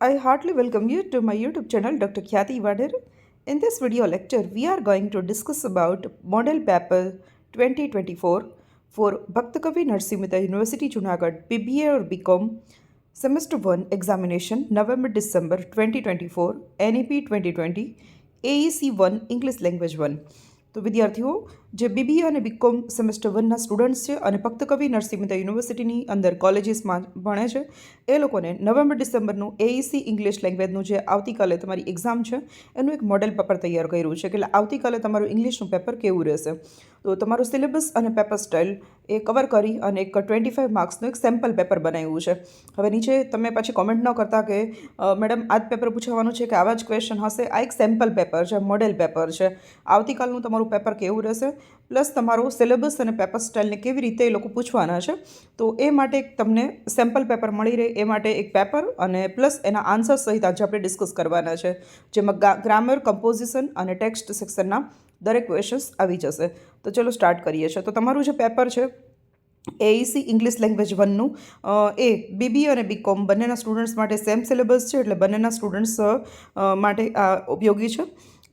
I heartily welcome you to my YouTube channel, Dr. Khyati Vadir. In this video lecture, we are going to discuss about Model Paper 2024 for Bhakt Kavi Narsimha Mehta University, Junagadh, BBA or BCom, Semester 1 examination, November-December 2024, NEP 2020, AEC 1, English Language 1. તો વિદ્યાર્થીઓ જે BBA અને BCom semester વનના students છે અને ભક્ત કવિ નરસિંહ મહેતા યુનિવર્સિટીની અંદર કોલેજીસમાં ભણે છે એ લોકોને નવેમ્બર ડિસેમ્બરનું એઈસી ઇંગ્લિશ લેંગ્વેજનું જે આવતીકાલે તમારી એક્ઝામ છે એનું એક મોડેલ પેપર તૈયાર કર્યું છે કે એટલે આવતીકાલે તમારું ઇંગ્લિશનું પેપર કેવું રહેશે. તો તમારું સિલેબસ અને પેપર સ્ટાઇલ એ કવર કરી અને એક 25 માર્ક્સનું એક સેમ્પલ પેપર બનાવ્યું છે. હવે નીચે તમે પછી કોમેન્ટ ન કરતા કે મેડમ આ જ પેપર પૂછવાનું છે કે આવા જ ક્વેશ્ચન હશે. આ એક સેમ્પલ પેપર છે, મોડેલ પેપર છે. આવતીકાલનું તમારું પેપર કેવું રહેશે પ્લસ તમારું સિલેબસ અને પેપર સ્ટાઇલને કેવી રીતે એ લોકો પૂછવાના છે તો એ માટે તમને સેમ્પલ પેપર મળી રહે એ માટે એક પેપર અને પ્લસ એના આન્સર સહિત આજે આપણે ડિસ્કસ કરવાના છે, જેમાં ગ્રામર, કમ્પોઝિશન અને ટેક્સ્ટ સેક્શનના દરેક ક્વેશ્ચન્સ આવી જશે. તો ચલો સ્ટાર્ટ કરીએ છીએ. તો તમારું જે પેપર છે એઈસી ઇંગ્લિશ લેંગ્વેજ વનનું એ બીબીએ અને બીકોમ બંનેના સ્ટુડન્ટ્સ માટે સેમ સિલેબસ છે, એટલે બંનેના સ્ટુડન્ટ્સ માટે આ ઉપયોગી છે.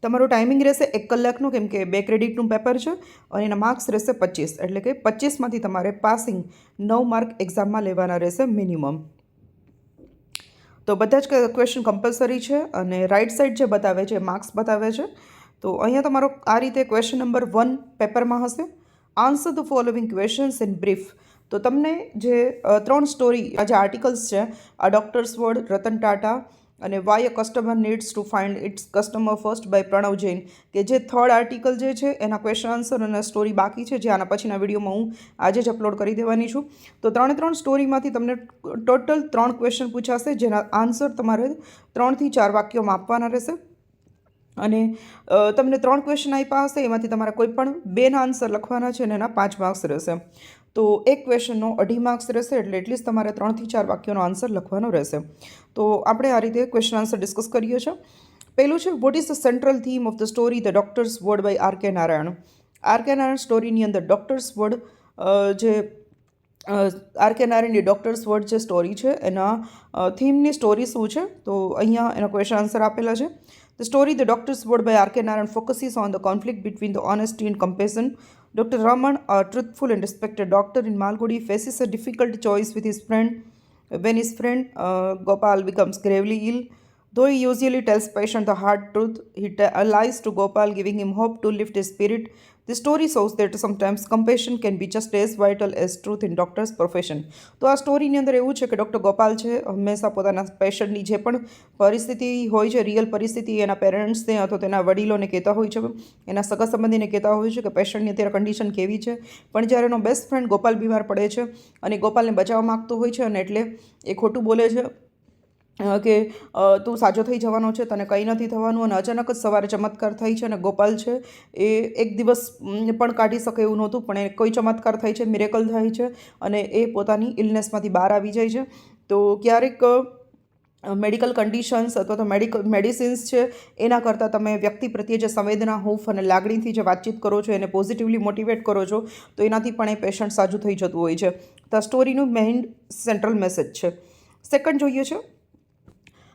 તમારો ટાઈમિંગ રહેશે 1 કલાકનો, કેમ કે 2 ક્રેડિટનું પેપર છે અને એના માર્ક્સ રહેશે 25, એટલે કે 25માંથી તમારે પાસિંગ 9 માર્ક એક્ઝામમાં લેવાના રહેશે મિનિમમ. તો બધા જ ક્વેશ્ચન કમ્પલસરી છે અને રાઇટ સાઈડ જે બતાવે છે માર્ક્સ બતાવે છે. તો અહીંયા તમારો આ રીતે ક્વેશ્ચન નંબર 1 પેપરમાં હશે. Answer the following questions in brief. તો તમને જે 3 સ્ટોરી આ જે આર્ટિકલ્સ છે, આ ડૉક્ટર્સ વર્ડ, રતન ટાટા અને why a customer needs to find its customer first by Pranav Jain, કે જે થર્ડ આર્ટિકલ જે છે એના ક્વેશ્ચન આન્સર અને સ્ટોરી બાકી છે, જે આના પછીના વિડીયોમાં હું આજે જ અપલોડ કરી દેવાની છું. તો 3 સ્ટોરીમાંથી તમને ટોટલ 3 ક્વેશ્ચન પૂછાશે, જેના આન્સર તમારે 3 થી 4 વાક્યોમાં આપવાના રહેશે. અને તમને 3 ક્વેશ્ચન આપ્યા હશે, એમાંથી તમારે કોઈ પણ 2ના આન્સર લખવાના છે અને એના 5 માર્ક્સ રહેશે. તો એક ક્વેશ્ચનનો 2.5 માર્ક્સ રહેશે, એટલે એટલીસ્ટ તમારે 3 થી 4 વાક્યોનો આન્સર લખવાનો રહેશે. તો આપણે આ રીતે ક્વેશ્ચન આન્સર ડિસ્કસ કરીએ છીએ. પહેલું છે, what is the central theme of the story the doctor's word by R K Narayan. R K Narayan સ્ટોરીની અંદર ડૉક્ટર્સ વર્ડ જે આર કે નારાયણની ડૉક્ટર્સ વર્ડ જે સ્ટોરી છે એના થીમની સ્ટોરી શું છે, તો અહીંયા એનો ક્વેશ્ચન આન્સર આપેલા છે. The story The Doctor's Word by R.K. Narayan focuses on the conflict between the honesty and compassion. Dr. Raman, a truthful and respected doctor in Malgudi, faces a difficult choice with his friend when his friend Gopal becomes gravely ill. Though he usually tells patient the hard truth, he lies to Gopal, giving him hope to lift his spirit. The story shows that sometimes compassion can be just as vital as truth in doctor's profession. તો આ સ્ટોરીની અંદર એવું છે કે doctor Gopal છે હંમેશા પોતાના પેશન્ટની જે પણ પરિસ્થિતિ હોય છે, રિયલ પરિસ્થિતિ, એના પેરેન્ટ્સને અથવા તેના વડીલોને કહેતા હોય છે, એના સગા સંબંધીને કહેતા હોય છે કે પેશન્ટની અત્યારે કન્ડિશન કેવી છે. પણ જ્યારે એનો બેસ્ટ ફ્રેન્ડ ગોપાલ બીમાર પડે છે અને ગોપાલને બચાવવા માગતો હોય છે, અને એટલે એ ખોટું બોલે છે કે તું સાજો થઈ જવાનો છે, તને કંઈ નથી થવાનું, અને અચાનક જ સવારે ચમત્કાર થાય છે અને ગોપાલ છે એ એક દિવસ પણ કાઢી શકે એવું નહોતું, પણ એ કોઈ ચમત્કાર થાય છે, મિરેકલ થાય છે અને એ પોતાની ઇલનેસમાંથી બહાર આવી જાય છે. તો ક્યારેક મેડિકલ કન્ડિશન્સ અથવા તો મેડિસિન્સ છે એના કરતાં તમે વ્યક્તિ પ્રત્યે જે સંવેદના, હૂંફ અને લાગણીથી જે વાતચીત કરો છો, એને પોઝિટિવલી મોટિવેટ કરો છો, તો એનાથી પણ એ પેશન્ટ સાજું થઈ જતું હોય છે. તો આ સ્ટોરીનું મેઇન સેન્ટ્રલ મેસેજ છે. સેકન્ડ જોઈએ છે,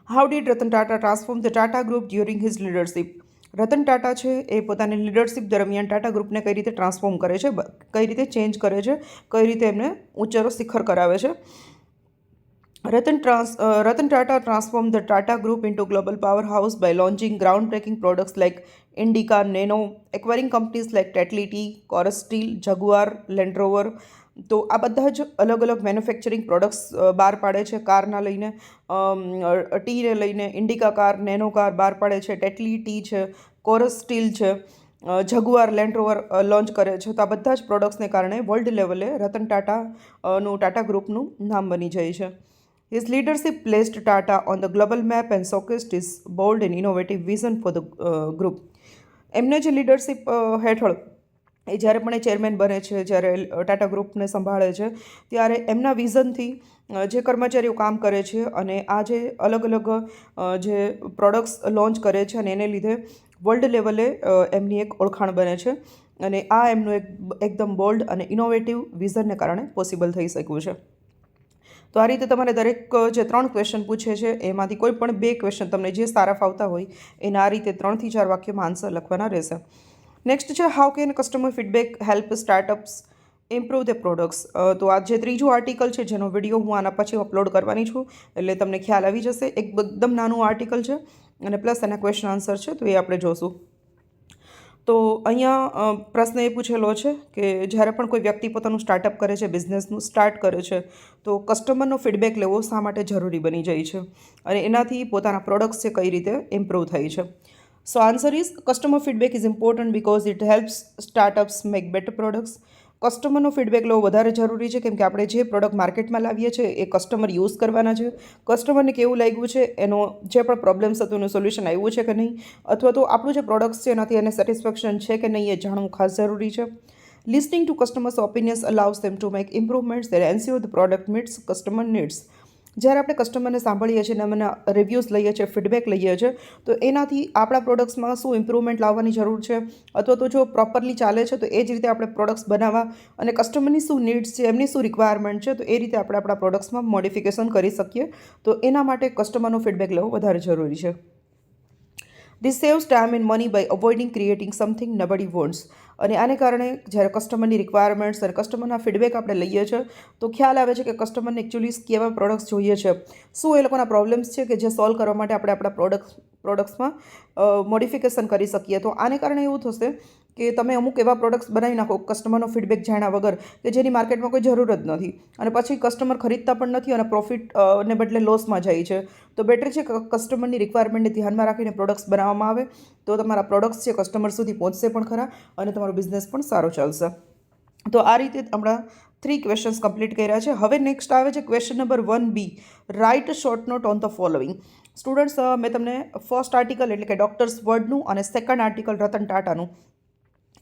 how did Ratan Tata transform the Tata group during his leadership. Ratan Tata છે એ પોતાની લીડરશિપ દરમિયાન ટાટા ગ્રુપને કઈ રીતે ટ્રાન્સફોર્મ કરે છે, કઈ રીતે ચેન્જ કરે છે, કઈ રીતે એમને ઊંચારો શિખર કરાવે છે. Ratan Tata transformed the Tata Group into global powerhouse by launching groundbreaking products like Indica, Nano, acquiring companies like Tetley Tea, Chorus Steel, Jaguar, Land Rover. તો આ બધા જ અલગ અલગ મેન્યુફેક્ચરિંગ પ્રોડક્ટ્સ બહાર પાડે છે. કારના લઈને ટીને લઈને ઇન્ડિકા કાર, નેનો કાર બહાર પાડે છે, ટેટલી ટી છે, કોરસ સ્ટીલ છે, જગુઆર, લેન્ડ રોવર લોન્ચ કરે છે. તો આ બધા જ પ્રોડક્ટ્સને કારણે વર્લ્ડ લેવલે રતન ટાટાનું ટાટા ગ્રુપનું નામ બની જાય છે. His leadership placed Tata on the global map and showcased his bold and innovative vision for the group. એમને જે લીડરશિપ હેઠળ એ જ્યારે પણ એ ચેરમેન બને છે, જ્યારે ટાટા ગ્રુપને સંભાળે છે, ત્યારે એમના વિઝનથી જે કર્મચારીઓ કામ કરે છે અને આ જે અલગ અલગ જે પ્રોડક્ટ્સ લોન્ચ કરે છે, અને એને લીધે વર્લ્ડ લેવલે એમની એક ઓળખાણ બને છે, અને આ એમનું એકદમ બોલ્ડ અને ઇનોવેટિવ વિઝનને કારણે પોસિબલ થઈ શક્યું છે. તો તો આ રીતે તમારે દરેક જે 3 ક્વેશ્ચન પૂછે છે એમાંથી કોઈ પણ 2 ક્વેશ્ચન તમને જે સારા ફાવતા હોય એના આ રીતે 3 થી 4 વાક્યમાં આન્સર લખવાના રહેશે. નેક્સ્ટ છે how can customer feedback help startups improve the products. તો આ જે ત્રીજું આર્ટિકલ છે જેનો વિડીયો હું આના પછી અપલોડ કરવાની છું, એટલે તમને ખ્યાલ આવી જશે. એકદમ નાનું આર્ટિકલ છે અને પ્લસ એના ક્વેશ્ચન આન્સર છે, તો એ આપણે જોશું. તો અહીંયા પ્રશ્ન એ પૂછેલો છે કે જ્યારે પણ કોઈ વ્યક્તિ પોતાનું સ્ટાર્ટઅપ કરે છે, બિઝનેસનું સ્ટાર્ટ કરે છે, તો કસ્ટમરનો ફીડબેક લેવો શા માટે જરૂરી બની જાય છે અને એનાથી પોતાના પ્રોડક્ટ્સ છે કઈ રીતે ઇમ્પ્રૂવ થાય છે. So answer is customer feedback is important because it helps startups make better products. કસ્ટમરનો ફીડબેક લેવો વધારે જરૂરી છે કેમ કે આપણે જે પ્રોડક્ટ માર્કેટમાં લાવીએ છીએ એ કસ્ટમર યુઝ કરવાના છે. કસ્ટમરને કેવું લાગ્યું છે, એનો જે પણ પ્રોબ્લેમ્સ હતું એનું સોલ્યુશન આવ્યું છે કે નહીં, અથવા તો આપણું જે પ્રોડક્ટ્સ છે એનાથી એને સેટિસ્ફેક્શન છે કે નહીં એ જાણવું ખાસ જરૂરી છે. Listening to customers opinions allows them to make improvements that ensure the product meets customer needs. જ્યારે આપણે કસ્ટમરને સાંભળીએ છીએ અને એના રિવ્યૂઝ લઈએ છીએ, ફીડબેક લઈએ છીએ, તો એનાથી આપણા પ્રોડક્ટ્સમાં શું ઇમ્પ્રુવમેન્ટ લાવવાની જરૂર છે, અથવા તો જો પ્રોપરલી ચાલે છે તો એ જ રીતે આપણે પ્રોડક્ટ્સ બનાવવા અને કસ્ટમરની શું નીડ્સ છે, એમની શું રિક્વાયરમેન્ટ છે, તો એ રીતે આપણે આપણા પ્રોડક્ટ્સમાં મોડિફિકેશન કરી શકીએ. તો એના માટે કસ્ટમરનો ફીડબેક લેવો વધારે જરૂરી છે. This saves time and money by avoiding creating something nobody wants. અને આને કારણે જ્યારે કસ્ટમરની રિક્વાયરમેન્ટ્સ અને કસ્ટમરના ફીડબેક આપણે લઈએ છીએ તો ખ્યાલ આવે છે કે કસ્ટમરને એકચ્યુઅલી કેવા પ્રોડક્ટ્સ જોઈએ છે, શું એ લોકોના પ્રોબ્લેમ્સ છે કે જે સોલ્વ કરવા માટે આપણે આપણા પ્રોડક્ટ્સમાં મોડિફિકેશન કરી શકીએ. તો આને કારણે એવું થશે કે તમે અમુક એવા પ્રોડક્ટ્સ બનાવી નાખો કસ્ટમરનો ફીડબેક જાણ્યા વગર કે જેની માર્કેટમાં કોઈ જરૂર જ નથી, અને પછી કસ્ટમર ખરીદતા પણ નથી અને પ્રોફિટ ને બદલે લોસમાં જાય છે. તો બેટર છે કે કસ્ટમરની રિક્વાયરમેન્ટને ધ્યાનમાં રાખીને પ્રોડક્ટ્સ બનાવવામાં આવે, તો તમારા પ્રોડક્ટ્સ છે કસ્ટમર સુધી પહોંચશે પણ ખરા અને તમારો બિઝનેસ પણ સારો ચાલશે. તો આ રીતે હમણાં 3 ક્વેશ્ચન્સ કમ્પ્લીટ કર્યા છે. હવે નેક્સ્ટ આવે છે question number 1B, write short note on the following. Students, મેં તમને ફર્સ્ટ આર્ટિકલ એટલે કે ડૉક્ટર્સ વર્ડનું અને સેકન્ડ આર્ટિકલ રતન ટાટાનું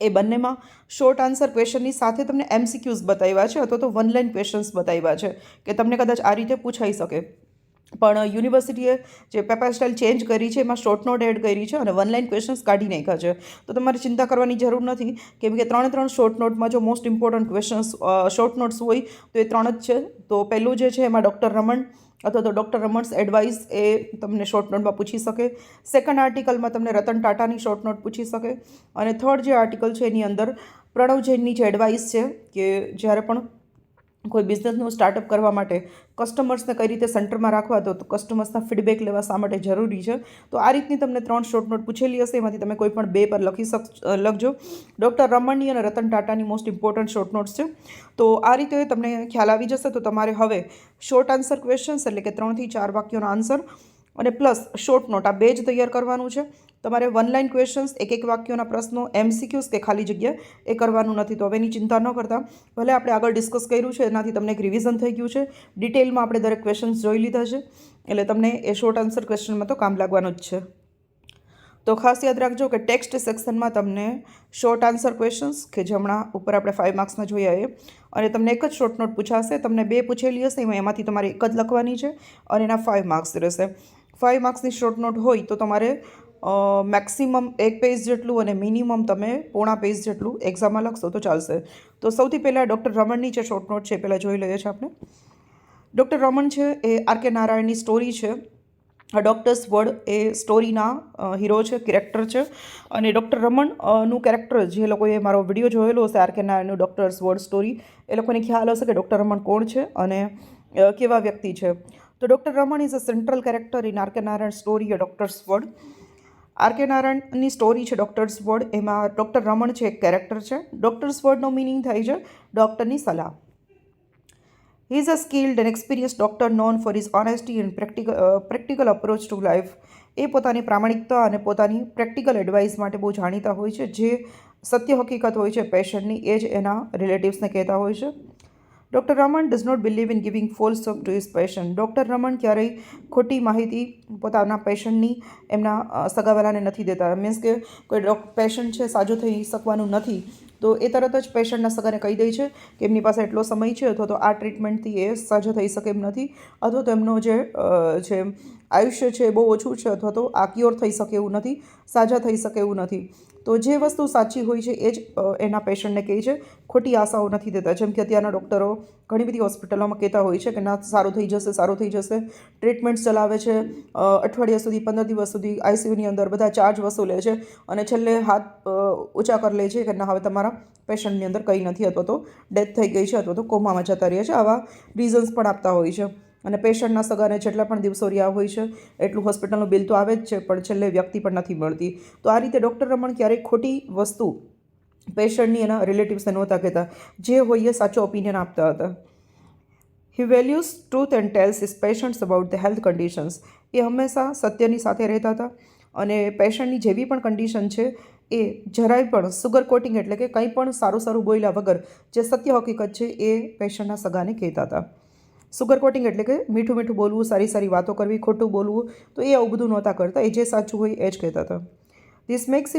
એ બંનેમાં શોર્ટ આન્સર ક્વેશ્ચનની સાથે તમને MCQs બતાવ્યા છે અથવા તો વન લાઇન ક્વેશ્ચન્સ બતાવ્યા છે કે તમને કદાચ આ રીતે પૂછાઈ શકે. પણ યુનિવર્સિટીએ જે પેપર સ્ટાઇલ ચેન્જ કરી છે એમાં શોર્ટ નોટ એડ કરી છે અને વન લાઇન ક્વેશ્ચન્સ કાઢી નાખ્યા છે. તો તમારે ચિંતા કરવાની જરૂર નથી કેમ કે 3 શોર્ટ નોટમાં જો most important questions short notes હોય તો એ 3 જ છે. તો પહેલું જે છે એમાં ડૉક્ટર રમણ અથવા તો ડૉક્ટર રમણ્સ એડવાઇસ એ તમને શોર્ટ નોટમાં પૂછી શકે. સેકન્ડ આર્ટિકલમાં તમને રતન ટાટાની શોર્ટ નોટ પૂછી શકે. અને થર્ડ જે આર્ટિકલ છે એની અંદર પ્રણવ જૈનની જે એડવાઇસ છે કે જ્યારે પણ કોઈ બિઝનેસનું સ્ટાર્ટઅપ કરવા માટે કસ્ટમર્સને કઈ રીતે સેન્ટરમાં રાખવા, તો કસ્ટમર્સના ફીડબેક લેવા શા માટે જરૂરી છે. તો આ રીતની તમને 3 શોર્ટ નોટ પૂછેલી હશે, એમાંથી તમે કોઈ પણ 2 પર લખજો. ડૉક્ટર રમણની અને રતન ટાટાની મોસ્ટ ઇમ્પોર્ટન્ટ શોર્ટ નોટ્સ છે. તો આ રીતે તમને ખ્યાલ આવી જશે. તો તમારે હવે શોર્ટ આન્સર ક્વેશ્ચન્સ એટલે કે 3 થી 4 વાક્યોનો આન્સર અને પ્લસ શોર્ટ નોટ આ 2 જ તૈયાર કરવાનું છે. તમારે વન લાઇન ક્વેશ્ચન્સ, એક વાક્યોના પ્રશ્નો, MCQs કે ખાલી જગ્યા એ કરવાનું નથી. તો હવે એની ચિંતા ન કરતા, ભલે આપણે આગળ ડિસ્કસ કર્યું છે એનાથી તમને એક રિવિઝન થઈ ગયું છે, ડિટેલમાં આપણે દરેક ક્વેશ્ચન્સ જોઈ લીધા છે, એટલે તમને એ શોર્ટ આન્સર ક્વેશ્ચનમાં તો કામ લાગવાનું જ છે. તો ખાસ યાદ રાખજો કે ટેક્સ્ટ સેક્શનમાં તમને શોર્ટ આન્સર ક્વેશ્ચન્સ કે જે હમણાં ઉપર આપણે 5 માર્ક્સના જોયા એ, અને તમને એક જ શોર્ટ નોટ પૂછાશે. તમને 2 પૂછેલી હશે, એમાંથી તમારે એક જ લખવાની છે અને એના 5 માર્ક્સ રહેશે. 5 માર્ક્સની શોર્ટ નોટ હોય તો તમારે મેક્સિમમ 1 પેજ જેટલું અને મિનિમમ તમે પોણા પેજ જેટલું એક્ઝામમાં લખશો તો ચાલશે. તો સૌથી પહેલાં ડૉક્ટર રમણની જે શોર્ટ નોટ છે એ પહેલાં જોઈ લઈએ છીએ આપણે. ડૉક્ટર રમણ છે એ R.K. નારાયણની સ્ટોરી છે. ડૉક્ટર્સ વર્ડ એ સ્ટોરીના હીરો છે, કેરેક્ટર છે. અને ડૉક્ટર રમણનું કેરેક્ટર જે લોકોએ મારો વિડીયો જોયેલો હશે R.K. નારાયણનું ડૉક્ટર્સ વર્ડ સ્ટોરી, એ લોકોને ખ્યાલ હશે કે ડૉક્ટર રમણ કોણ છે અને કેવા વ્યક્તિ છે. તો doctor Raman is a central character in R.K. Narayan story a doctor's word. R.K. નારાયણની સ્ટોરી છે ડૉક્ટર્સ વર્ડ, એમાં ડૉક્ટર રમણ છે એક કેરેક્ટર છે. ડૉક્ટર્સ વર્ડનો મિનિંગ થાય છે ડૉક્ટરની સલાહ. He is a skilled and experienced doctor known for his honesty and practical approach to life. એ પોતાની પ્રામાણિકતા અને પોતાની પ્રેક્ટિકલ એડવાઇસ માટે બહુ જાણીતા હોય છે. જે સત્ય હકીકત હોય છે પેશન્ટની, એ જ એના રિલેટિવ્સને કહેતા હોય છે. Doctor Raman does not believe in giving false hope to his patient. Doctor Raman ક્યારેય ખોટી માહિતી પોતાના પેશન્ટની એમના સગાવાલાને નથી દેતા. મીન્સ કે કોઈ પેશન્ટ છે સાજો થઈ શકવાનું નથી તો એ તરત જ પેશન્ટના સગાને કહી દે છે કે એમની પાસે એટલો સમય છે અથવા તો આ ટ્રીટમેન્ટથી એ સાજો થઈ શકે એમ નથી, અથવા તો એમનો જે આયુષ્ય છે બહુ ઓછું છે અથવા તો આ ક્યોર થઈ શકે એવું નથી, સાજા થઈ શકે એવું નથી. તો જે વસ્તુ સાચી હોય છે એ જ એના પેશન્ટને કહે છે, ખોટી આશાઓ નથી દેતા. જેમ કે અત્યારના ડૉક્ટરો ઘણી બધી હોસ્પિટલોમાં કહેતા હોય છે કે ના સારું થઈ જશે, સારું થઈ જશે, ટ્રીટમેન્ટ ચલાવે છે, અઠવાડિયા સુધી 15 દિવસ સુધી આઈસીયુની અંદર બધા ચાર્જ વસૂલે છે અને છેલ્લે હાથ ઊંચા કરી લે છે કે ના હવે તમારા પેશન્ટની અંદર કંઈ નથી અથવા તો ડેથ થઈ ગઈ છે અથવા તો કોમામાં જતા રહ્યા છે. આવા રીઝન્સ પણ આપતા હોય છે અને પેશન્ટના સગાને જેટલા પણ દિવસો રહ્યા હોય છે એટલું હોસ્પિટલનું બિલ તો આવે જ છે, પણ છેલ્લે વ્યક્તિ પણ નથી મળતી. તો આ રીતે ડૉક્ટર રમણ ક્યારેય ખોટી વસ્તુ પેશન્ટની એના રિલેટિવ્સને નહોતા કહેતા, જે હોય એ સાચો ઓપિનિયન આપતા હતા. He values truth and tells his patients about the health conditions. એ હંમેશા સત્યની સાથે રહેતા હતા અને પેશન્ટની જેવી પણ કન્ડિશન છે એ જરાય પણ સુગર કોટિંગ એટલે કે કંઈ પણ સારું બોલ્યા વગર જે સત્ય હકીકત છે એ પેશન્ટના સગાને કહેતા હતા. સુગર કોટિંગ એટલે કે મીઠું બોલવું, સારી વાતો કરવી, ખોટું બોલવું, તો એ આવું બધું નહોતા કરતા. એ જે સાચું હોય એ જ કહેતા હતા. This makes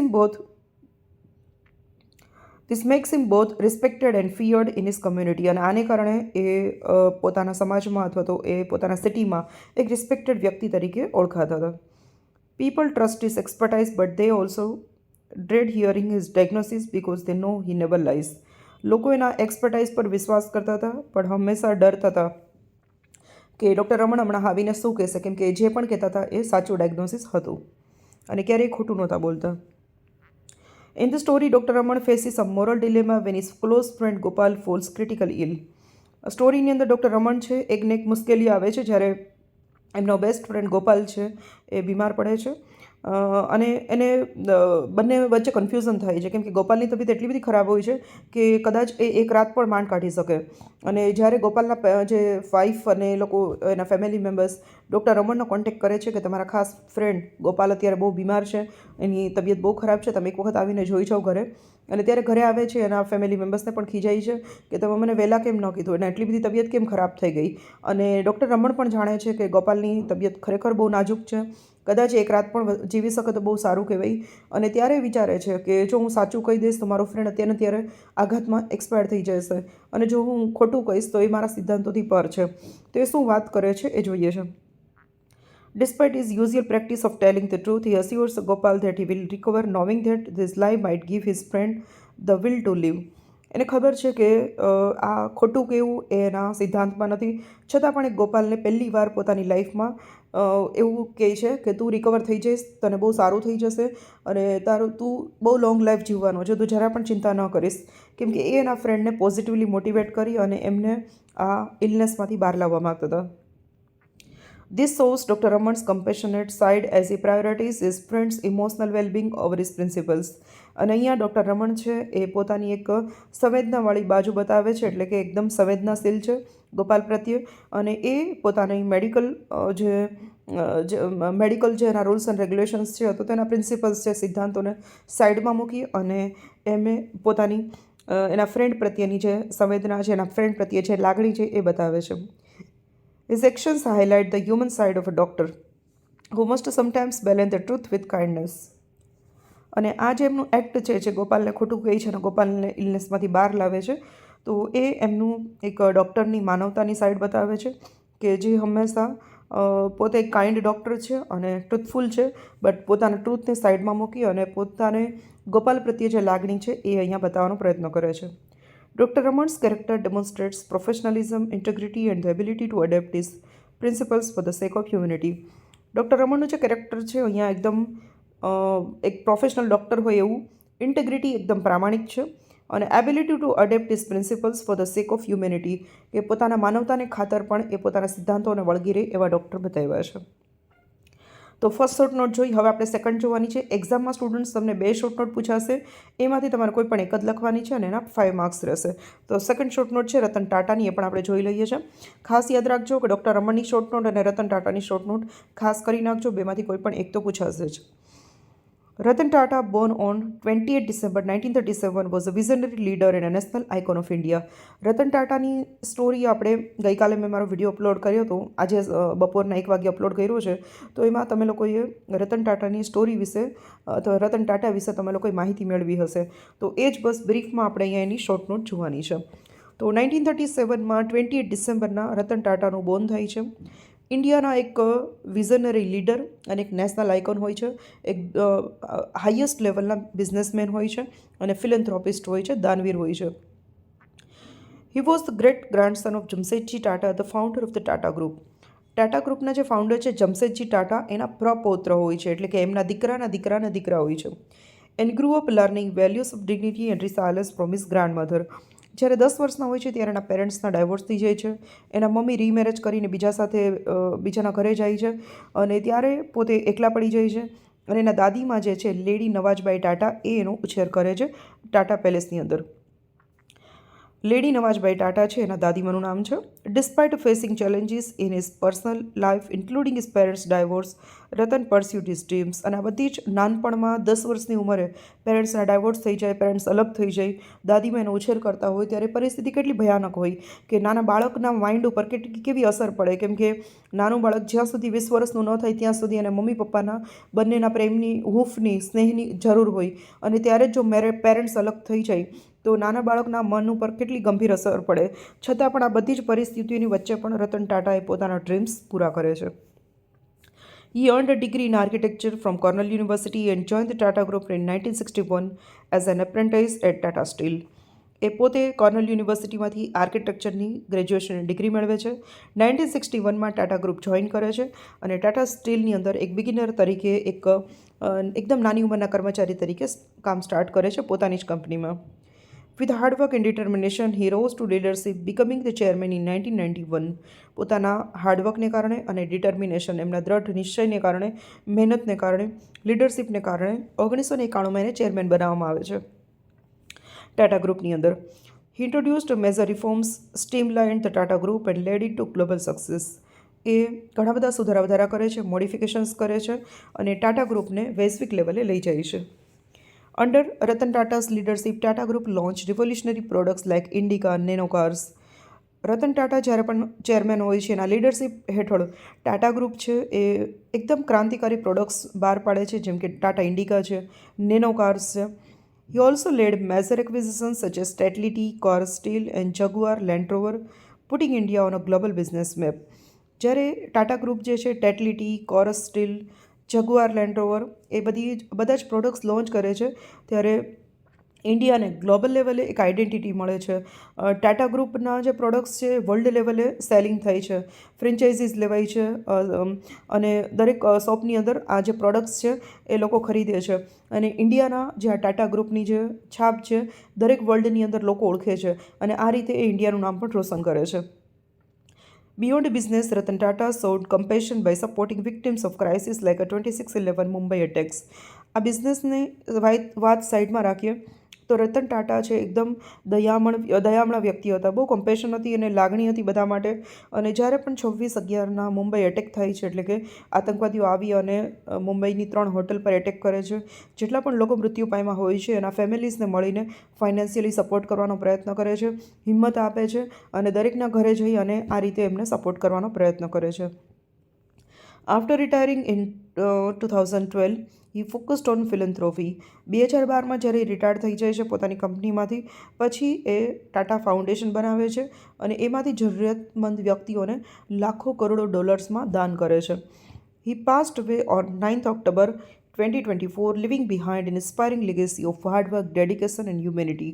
him both respected and feared in his community. અને આને કારણે એ પોતાના સમાજમાં અથવા તો એ પોતાના સિટીમાં એક રિસ્પેક્ટેડ વ્યક્તિ તરીકે ઓળખાતા હતા. People trust his expertise but they also dread hearing his diagnosis because they know he never lies. લોકો એના એક્સપર્ટાઇઝ પર વિશ્વાસ કરતા હતા પણ હંમેશા ડરતા હતા કે ડૉક્ટર રમણ હમણાં આવીને શું કહેશે, કેમ કે જે પણ કહેતા હતા એ સાચું ડાયગ્નોસિસ હતું અને ક્યારેય ખોટું નહોતા બોલતા. In the story doctor Raman faces a moral dilemma when his close friend Gopal falls critical ill. સ્ટોરીની અંદર ડૉક્ટર રમણ છે એકને એક મુશ્કેલી આવે છે જ્યારે એમનો બેસ્ટ ફ્રેન્ડ ગોપાલ છે એ બીમાર પડે છે અને એને બંને વચ્ચે કન્ફ્યુઝન થાય છે, કેમ કે ગોપાલની તબિયત એટલી બધી ખરાબ હોય છે કે કદાચ એ એક રાત પણ માંડ કાઢી શકે. અને જ્યારે ગોપાલના જે વાઈફ અને એ લોકો એના ફેમિલી મેમ્બર્સ ડૉક્ટર રમણનો કોન્ટેક્ટ કરે છે કે તમારા ખાસ ફ્રેન્ડ ગોપાલ અત્યારે બહુ બીમાર છે, એની તબિયત બહુ ખરાબ છે, તમે એક વખત આવીને જોઈ જાઓ ઘરે. અને ત્યારે ઘરે આવે છે એના ફેમિલી મેમ્બર્સને પણ ખીજાય છે કે તમે મને વહેલા કેમ ન કીધું, અને એટલી બધી તબિયત કેમ ખરાબ થઈ ગઈ. અને ડૉક્ટર રમણ પણ જાણે છે કે ગોપાલની તબિયત ખરેખર બહુ નાજુક છે, કદાચ એક રાત પણ જીવી શકે તો બહુ સારું કહેવાય. અને ત્યારે વિચારે છે કે જો હું સાચું કહી દઈશ તો મારો ફ્રેન્ડ અત્યારે આઘાતમાં એક્સપાયર થઈ જશે અને જો હું ખોટું કહીશ તો એ મારા સિદ્ધાંતોથી પર છે. તો એ શું વાત કરે છે એ જોઈએ છે. Despite his usual practice of telling the truth, he assures Gopal that he will recover, knowing that this lie might give his friend the will to live. એને ખબર છે કે આ ખોટું કહેવું એ એના સિદ્ધાંતમાં નથી, છતાં પણ એક ગોપાલને પહેલી વાર પોતાની લાઈફમાં એવું કહે છે કે તું રિકવર થઈ જઈશ, તને બહુ સારું થઈ જશે અને તું બહુ લોંગ લાઈફ જીવવાનો છે, તું જરા પણ ચિંતા ન કરીશ. કેમ કે એ એના ફ્રેન્ડને પોઝિટિવલી મોટિવેટ કરી અને એમને આ ઇલનેસમાંથી બહાર લાવવા માગતા હતા. This shows Dr. Raman's compassionate side as he prioritizes his friend's emotional well-being over his principles. અને અહીંયા ડૉક્ટર રમણ છે એ પોતાની એક સંવેદનાવાળી બાજુ બતાવે છે, એટલે કે એકદમ સંવેદનાશીલ છે ગોપાલ પ્રત્યે, અને એ પોતાની મેડિકલ જે એના રૂલ્સ એન્ડ રેગ્યુલેશન્સ છે તો તેના પ્રિન્સિપલ્સ છે, સિદ્ધાંતોને સાઈડમાં મૂકી અને એમને પોતાની એના ફ્રેન્ડ પ્રત્યેની જે સંવેદના છે, એના ફ્રેન્ડ પ્રત્યે જે લાગણી છે એ બતાવે છે. His actions highlight the human side of a doctor who must sometimes balance the truth with kindness. અને આ જે એમનું એક્ટ છે જે ગોપાલને ખોટું કહે છે અને ગોપાલને ઇલનેસમાંથી બહાર લાવે છે, તો એ એમનું એક ડૉક્ટરની માનવતાની સાઈડ બતાવે છે કે જે હંમેશા પોતે એક કાઇન્ડ ડૉક્ટર છે અને ટ્રુથફુલ છે, બટ પોતાના ટ્રુથને સાઈડમાં મૂકી અને પોતાને ગોપાલ પ્રત્યે જે લાગણી છે એ અહીંયા બતાવવાનો પ્રયત્ન કરે છે. Dr. Raman's character demonstrates professionalism, integrity, and the ability to adapt his principles for the sake of humanity. Doctor રમણનું જે કેરેક્ટર છે અહીંયા એકદમ એક પ્રોફેશનલ ડૉક્ટર હોય એવું, ઇન્ટેગ્રિટી એકદમ પ્રામાણિક છે અને ability to adept his principles for the sec of humanity, કે પોતાના માનવતાને ખાતર પણ એ પોતાના સિદ્ધાંતોને વળગી રહે એવા ડૉક્ટર બતાવ્યા છે. તો ફર્સ્ટ શોર્ટ નોટ જોઈ, હવે આપણે સેકન્ડ જોવાની છે. એક્ઝામમાં સ્ટુડન્ટ્સ તમને 2 શોર્ટ નોટ પૂછાશે, એમાંથી તમારે કોઈ પણ એક જ લખવાની છે અને એના 5 માર્ક્સ રહેશે. તો સેકન્ડ શોર્ટ નોટ છે રતન ટાટાની, એ પણ આપણે જોઈ લઈએ છીએ. ખાસ યાદ રાખજો કે ડૉક્ટર રમણની શોર્ટ નોટ અને રતન ટાટાની શોર્ટ નોટ ખાસ કરી નાખજો, બેમાંથી કોઈ પણ એક તો પૂછાશે જ. Ratan Tata, born on 28 December 1937, was a visionary leader and a national icon of India. Ratan ટાટાની સ્ટોરી આપણે ગઈકાલે મેં મારો વિડીયો અપલોડ કર્યો હતો, આજે બપોરના 1 વાગે અપલોડ કર્યો છે, તો એમાં તમે લોકોએ રતન ટાટાની સ્ટોરી વિશે અથવા રતન ટાટા વિશે તમે લોકોએ માહિતી મેળવી હશે. તો એ જ બસ બ્રીફમાં આપણે અહીંયા એની શોર્ટ નોટ જોવાની છે. તો 1937માં 28 ડિસેમ્બરના રતન ટાટાનું બોર્ન થાય છે. ઇન્ડિયાના એક વિઝનરી લીડર અને એક નેશનલ આઇકોન હોય છે, એક હાઈએસ્ટ લેવલના બિઝનેસમેન હોય છે અને ફિલેન્થ્રોપિસ્ટ હોય છે, દાનવીર હોય છે. He was the great grandson of Jamshedji Tata, the founder of the Tata group. Tata ગ્રુપના જે ફાઉન્ડર છે જમશેદજી ટાટા, એના પ્રપૌત્ર હોય છે, એટલે કે એમના દીકરાના દીકરાના દીકરા હોય છે. And grew up learning values of dignity and resilience from his grandmother. જ્યારે 10 વર્ષના હોય છે ત્યારે એના પેરેન્ટ્સના ડાયવોર્સ થઈ જાય છે. એના મમ્મી રીમેરેજ કરીને બીજાના ઘરે જાય છે અને ત્યારે પોતે એકલા પડી જાય છે. અને એના દાદીમાં જે છે લેડી નવાજબાઈ ટાટા, એ એનો ઉછેર કરે છે ટાટા પેલેસની અંદર. લેડી નવાજબાઈ ટાટા છે એના દાદીમાનું નામ છે. Despite facing challenges in his personal life including his parents divorce, Ratan pursued his dreams. અને આ બધી જ નાનપણમાં 10 વર્ષની ઉંમરે પેરેન્ટ્સના ડાયવોર્સ થઈ જાય, પેરેન્ટ્સ અલગ થઈ જાય, દાદીમાં એનો ઉછેર કરતા હોય ત્યારે પરિસ્થિતિ કેટલી ભયાનક હોય કે નાના બાળકના માઇન્ડ ઉપર કેવી અસર પડે. કેમ કે નાનું બાળક જ્યાં સુધી 20 વર્ષનું ન થાય ત્યાં સુધી એને મમ્મી પપ્પાના બંનેના પ્રેમની, હૂંફની, સ્નેહની જરૂર હોય. અને ત્યારે જો પેરેન્ટ્સ અલગ થઈ જાય તો નાના બાળકના મન ઉપર કેટલી ગંભીર અસર પડે. છતાં પણ આ બધી જ પરિસ્થિતિઓની વચ્ચે પણ રતન ટાટાએ પોતાના ડ્રીમ્સ પૂરા કરે છે. He earned a degree in architecture from Cornell University and joined the Tata Group in 1961 as an apprentice at Tata Steel. એ પોતે કોર્નલ યુનિવર્સિટીમાંથી આર્કિટેક્ચરની ગ્રેજ્યુએશન ડિગ્રી મેળવે છે. 1961માં ટાટા ગ્રુપ જોઈન કરે છે અને ટાટા સ્ટીલની અંદર એક બિગિનર તરીકે, એકદમ નાની ઉંમરના કર્મચારી તરીકે કામ સ્ટાર્ટ કરે છે પોતાની જ કંપનીમાં. With hard work and determination, he rose to leadership, becoming the chairman in 1991. પોતાના હાર્ડવર્કને કારણે અને ડિટર્મિનેશન, એમના દ્રઢ નિશ્ચયને કારણે, મહેનતને કારણે, લીડરશિપને કારણે 1991માં એને ચેરમેન બનાવવામાં આવે છે ટાટા ગ્રુપની અંદર. He introduced major reforms, streamlined the Tata Group and led it to global success. એ ઘણા બધા સુધારા વધારા કરે છે, મોડિફિકેશન્સ કરે છે અને ટાટા ગ્રુપને વૈશ્વિક લેવલે લઈ જાય છે. Under Ratan Tata's leadership, Tata Group launched revolutionary products like Indica and Nano cars. Ratan Tata જ્યારે પણ ચેરમેન હોય છે એના લીડરશિપ હેઠળ ટાટા ગ્રુપ છે એ એકદમ ક્રાંતિકારી પ્રોડક્ટ્સ બહાર પાડે છે, જેમ કે ટાટા ઇન્ડિકા છે, નેનો કાર્સ છે. He also led major acquisitions such as Tatlity, Core Steel and Jaguar Land Rover, putting India on a global business map. જ્યારે ટાટા ગ્રુપ જે છે Tetley, Corus steel, Jaguar Land Rover એ બધા જ પ્રોડક્ટ્સ લોન્ચ કરે છે ત્યારે ઇન્ડિયાને ગ્લોબલ લેવલે એક આઇડેન્ટિટી મળે છે. ટાટા ગ્રુપના જે પ્રોડક્ટ્સ છે વર્લ્ડ લેવલે સેલિંગ થાય છે, ફ્રેન્ચાઇઝીસ લેવાય છે અને દરેક શોપની અંદર આ જે પ્રોડક્ટ્સ છે એ લોકો ખરીદે છે. અને ઇન્ડિયાના જે આ ટાટા ગ્રુપની જે છાપ છે દરેક વર્લ્ડની અંદર લોકો ઓળખે છે અને આ રીતે એ ઇન્ડિયાનું નામ પણ રોશન કરે છે. Beyond business, Ratan Tata showed compassion by supporting victims of crises like a 26/11 Mumbai attacks. આ બિઝનેસને વાત સાઈડમાં રાખીએ તો રતન ટાટા છે એકદમ દયામણા વ્યક્તિ હતા, બહુ કમ્પેશન હતી અને લાગણી હતી બધા માટે. અને જ્યારે પણ 26/11ના મુંબઈ એટેક થાય છે, એટલે કે આતંકવાદીઓ આવી અને મુંબઈની 3 હોટલ પર એટેક કરે છે, જેટલા પણ લોકો મૃત્યુ પામ્યા હોય છે એના ફેમિલીઝને મળીને ફાઇનાન્શિયલી સપોર્ટ કરવાનો પ્રયત્ન કરે છે, હિંમત આપે છે અને દરેકના ઘરે જઈ અને આ રીતે એમને સપોર્ટ કરવાનો પ્રયત્ન કરે છે. After retiring in 2012, he focused on philanthropy. 2012માં જ્યારે રિટાયર થઈ જાય છે પોતાની કંપનીમાંથી, પછી એ ટાટા ફાઉન્ડેશન બનાવે છે અને એમાંથી જરૂરિયાતમંદ વ્યક્તિઓને લાખો કરોડો ડોલર્સમાં દાન કરે છે. He passed away on 9th October 2024, living behind an inspiring legacy of hard work, dedication and humanity.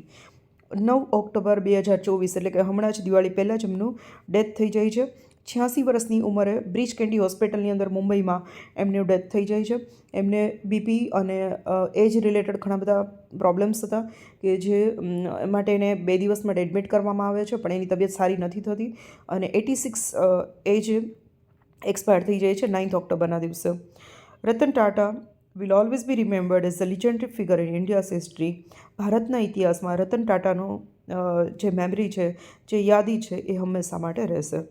9 October 2024 એટલે કે હમણાં જ દિવાળી પહેલાં જ એમનું ડેથ થઈ જાય છે. 86 વર્ષની ઉંમરે બ્રીચ કેન્ડી હોસ્પિટલની અંદર મુંબઈમાં એમનું ડેથ થઈ જાય છે. એમને બીપી અને એજ રિલેટેડ ઘણા બધા પ્રોબ્લેમ્સ હતા કે જે માટે એને 2 દિવસ માટે એડમિટ કરવામાં આવે છે, પણ એની તબિયત સારી નથી થતી અને 86 એજ એક્સપાયર થઈ જાય છે 9th ઓક્ટોબરના દિવસે. Ratan Tata will always be remembered as a legendary figure in India's history. ભારતના ઇતિહાસમાં રતન ટાટાનો જે મેમરી છે, જે યાદી છે, એ હંમેશા માટે રહેશે.